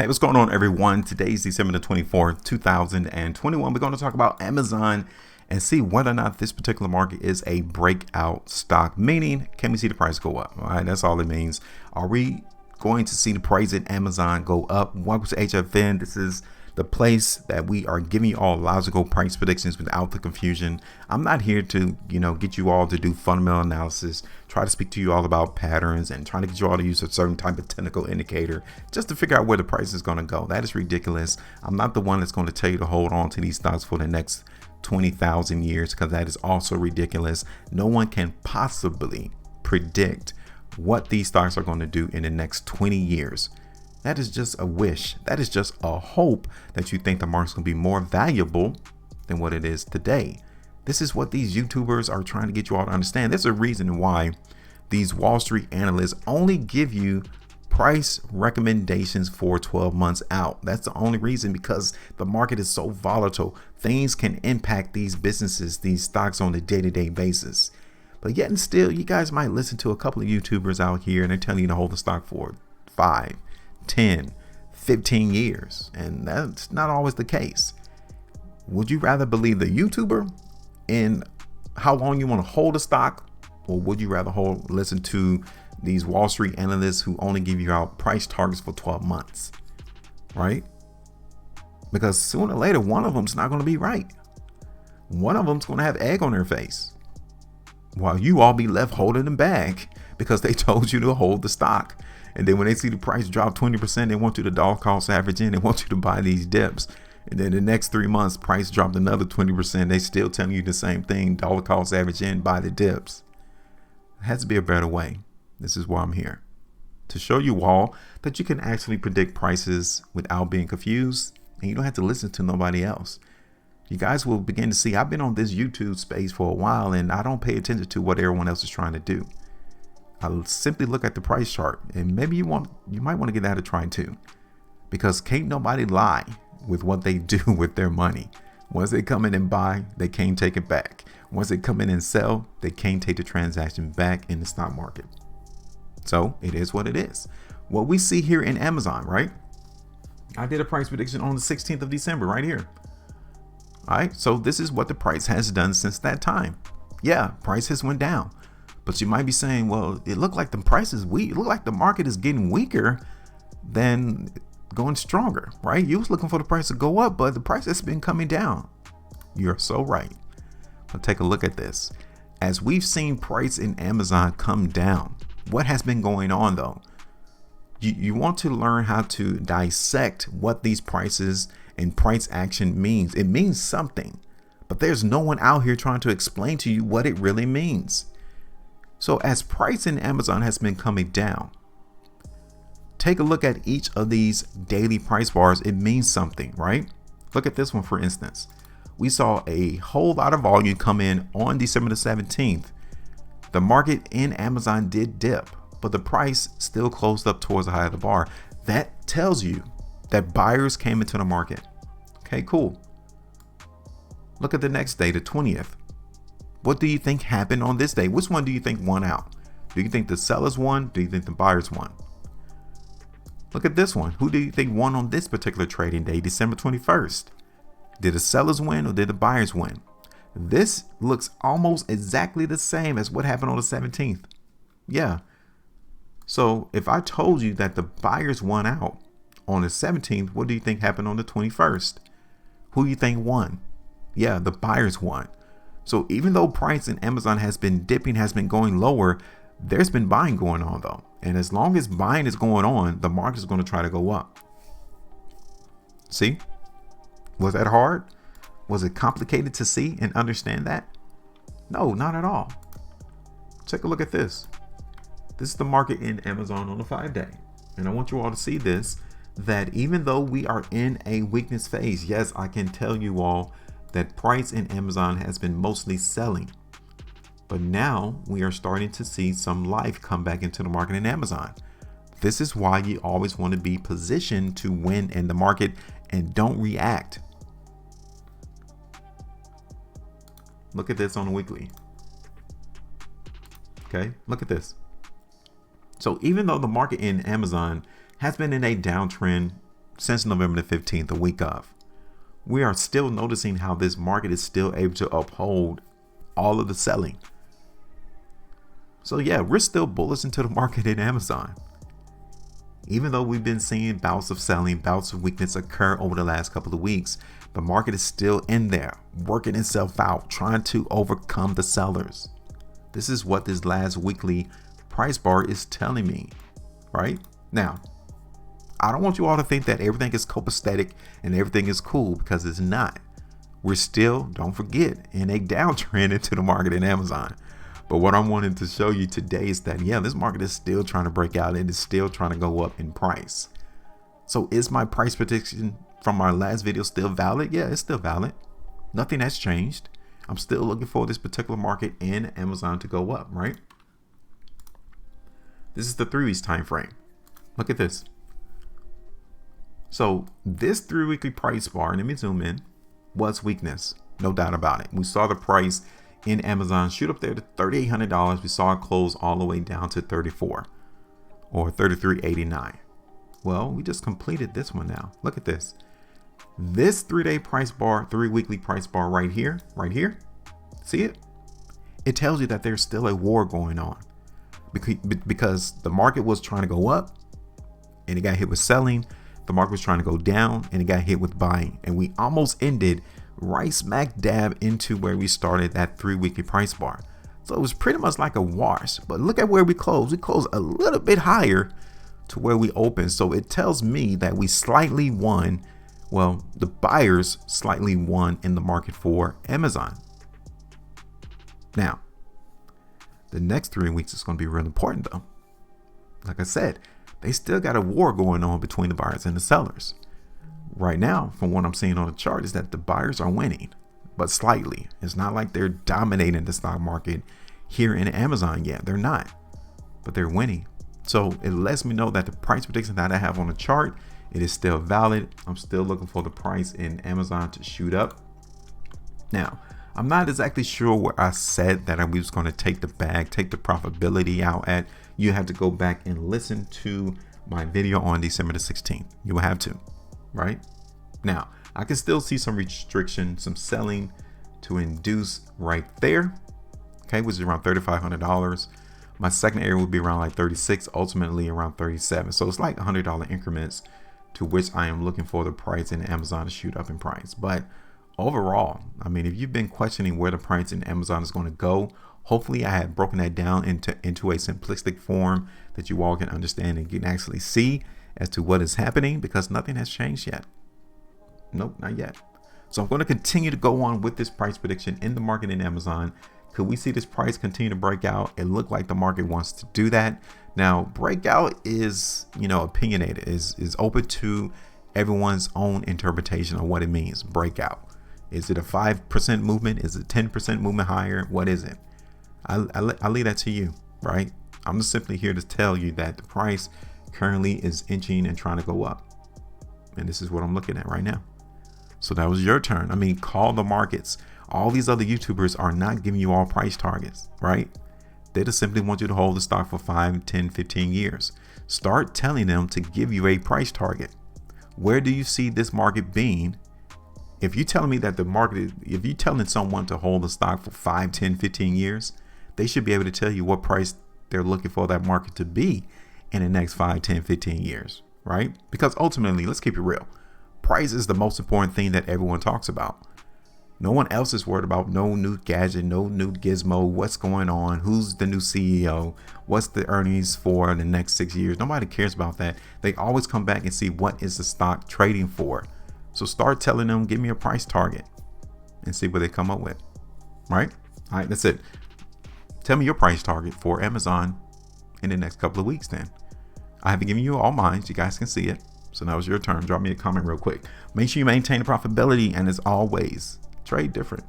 Hey, what's going on, everyone? Today's December the 24th, 2021. We're going to talk about Amazon and see whether or not this particular market is a breakout stock, meaning can we see the price go up? All right, that's all it means. Are we going to see the price in Amazon go up? Welcome to HueFin. This is the place that we are giving you all logical price predictions without the confusion. I'm not here to, get you all to do fundamental analysis, try to speak to you all about patterns and trying to get you all to use a certain type of technical indicator just to figure out where the price is going to go. That is ridiculous. I'm not the one that's going to tell you to hold on to these stocks for the next 20,000 years, because that is also ridiculous. No one can possibly predict what these stocks are going to do in the next 20 years. That is just a wish. That is just a hope that you think the market's going to be more valuable than what it is today. This is what these YouTubers are trying to get you all to understand. There's a reason why these Wall Street analysts only give you price recommendations for 12 months out. That's the only reason, because the market is so volatile. Things can impact these businesses, these stocks on a day-to-day basis. But yet and still, you guys might listen to a couple of YouTubers out here and they're telling you to hold the stock for 5, 10, 15 years. And that's not always the case. Would you rather believe the YouTuber in how long you want to hold a stock? Or would you rather listen to these Wall Street analysts who only give you out price targets for 12 months, right? Because sooner or later, one of them's not going to be right. One of them's going to have egg on their face, while you all be left holding them back because they told you to hold the stock. And then when they see the price drop 20%, they want you to dollar cost average in. They want you to buy these dips. And then the next 3 months, price dropped another 20%. They still telling you the same thing, dollar cost average in, buy the dips. It has to be a better way. This is why I'm here, to show you all that you can actually predict prices without being confused, and you don't have to listen to nobody else. You guys will begin to see I've been on this YouTube space for a while, and I don't pay attention to what everyone else is trying to do. I'll simply look at the price chart, and maybe you might want to give that a try too, because can't nobody lie with what they do with their money. Once they come in and buy, they can't take it back. Once they come in and sell, they can't take the transaction back in the stock market. So it is what it is. What we see here in Amazon, right? I did a price prediction on the 16th of December right here. All right, so this is what the price has done since that time. Yeah, price has went down. But you might be saying, well, it looked like the price is weak. It looked like the market is getting weaker than going stronger, right? You was looking for the price to go up, but the price has been coming down. You're so right. But take a look at this. As we've seen price in Amazon come down, what has been going on though? You want to learn how to dissect what these prices and price action means. It means something, but there's no one out here trying to explain to you what it really means. So as price in Amazon has been coming down, take a look at each of these daily price bars. It means something, right? Look at this one, for instance. We saw a whole lot of volume come in on December the 17th. The market in Amazon did dip, but the price still closed up towards the high of the bar. That tells you that buyers came into the market. Okay, cool. Look at the next day, the 20th. What do you think happened on this day? Which one do you think won out? Do you think the sellers won? Do you think the buyers won? Look at this one. Who do you think won on this particular trading day, December 21st? Did the sellers win or did the buyers win? This looks almost exactly the same as what happened on the 17th. Yeah. So if I told you that the buyers won out on the 17th, what do you think happened on the 21st? Who do you think won? Yeah, the buyers won. So even though price in Amazon has been dipping, has been going lower, there's been buying going on though. And as long as buying is going on, the market is going to try to go up. See? Was that hard? Was it complicated to see and understand that? No, not at all. Take a look at this. This is the market in Amazon on the 5-day. And I want you all to see this, that even though we are in a weakness phase, yes, I can tell you all that price in Amazon has been mostly selling. But now we are starting to see some life come back into the market in Amazon. This is why you always want to be positioned to win in the market and don't react. Look at this on the weekly. Okay, look at this. So even though the market in Amazon has been in a downtrend since November the 15th, the week of. We are still noticing how this market is still able to uphold all of the selling. So yeah, we're still bullish into the market in Amazon. Even though we've been seeing bouts of selling, bouts of weakness occur over the last couple of weeks, the market is still in there, working itself out, trying to overcome the sellers. This is what this last weekly price bar is telling me, right? Now, I don't want you all to think that everything is copacetic and everything is cool, because it's not. We're still, don't forget, in a downtrend into the market in Amazon. But what I'm wanting to show you today is that, yeah, this market is still trying to break out. It is still trying to go up in price. So is my price prediction from our last video still valid? Yeah, it's still valid. Nothing has changed. I'm still looking for this particular market in Amazon to go up, right? This is the 3 weeks time frame. Look at this. So this 3 weekly price bar, let me zoom in, was weakness. No doubt about it. We saw the price in Amazon shoot up there to $3,800. We saw it close all the way down to 34 or 33.89. Well, we just completed this one now. Look at this. This 3-day price bar, 3 weekly price bar right here. See it? It tells you that there's still a war going on because the market was trying to go up and it got hit with selling. The market was trying to go down and it got hit with buying. And we almost ended right smack dab into where we started that 3 weekly price bar. So it was pretty much like a wash, but look at where we closed. We closed a little bit higher to where we opened. So it tells me that we slightly won. Well, the buyers slightly won in the market for Amazon. Now, the next 3 weeks is going to be real important though. Like I said, they still got a war going on between the buyers and the sellers. Right now, from what I'm seeing on the chart, is that the buyers are winning, but slightly. It's not like they're dominating the stock market here in Amazon yet. They're not, but they're winning. So it lets me know that the price prediction that I have on the chart, it is still valid. I'm still looking for the price in Amazon to shoot up. Now, I'm not exactly sure where I said that I was going to take the bag, take the profitability out at. You have to go back and listen to my video on December the 16th. You will have to. Right now, I can still see some restriction, some selling to induce right there, okay, which is around $3,500. My second area would be around like 36, ultimately around 37. So it's like $100 increments to which I am looking for the price in Amazon to shoot up in price. But overall, I mean, if you've been questioning where the price in Amazon is going to go, hopefully I have broken that down into a simplistic form that you all can understand and can actually see as to what is happening, because nothing has changed yet. Nope, not yet. So I'm going to continue to go on with this price prediction in the market in Amazon. Could we see this price continue to break out? It looked like the market wants to do that. Now, breakout is, opinionated, is open to everyone's own interpretation of what it means. Breakout. Is it a 5% movement? Is it 10% movement higher? What is it? I'll leave that to you, right? I'm just simply here to tell you that the price currently is inching and trying to go up. And this is what I'm looking at right now. So that was your turn. I mean, call the markets. All these other YouTubers are not giving you all price targets, right? They just simply want you to hold the stock for 5, 10, 15 years. Start telling them to give you a price target. Where do you see this market being? If you're telling me that the market, if you're telling someone to hold the stock for 5, 10, 15 years, they should be able to tell you what price they're looking for that market to be in the next 5, 10, 15 years, right? Because ultimately, let's keep it real. Price is the most important thing that everyone talks about. No one else is worried about no new gadget, no new gizmo, what's going on, who's the new CEO, what's the earnings for the next 6 years. Nobody cares about that. They always come back and see what is the stock trading for. So start telling them, give me a price target and see what they come up with, right? All right, that's it. Tell me your price target for Amazon in the next couple of weeks then. I haven't given you all mine, so you guys can see it. So now it's your turn. Drop me a comment real quick. Make sure you maintain the profitability, and as always, trade different.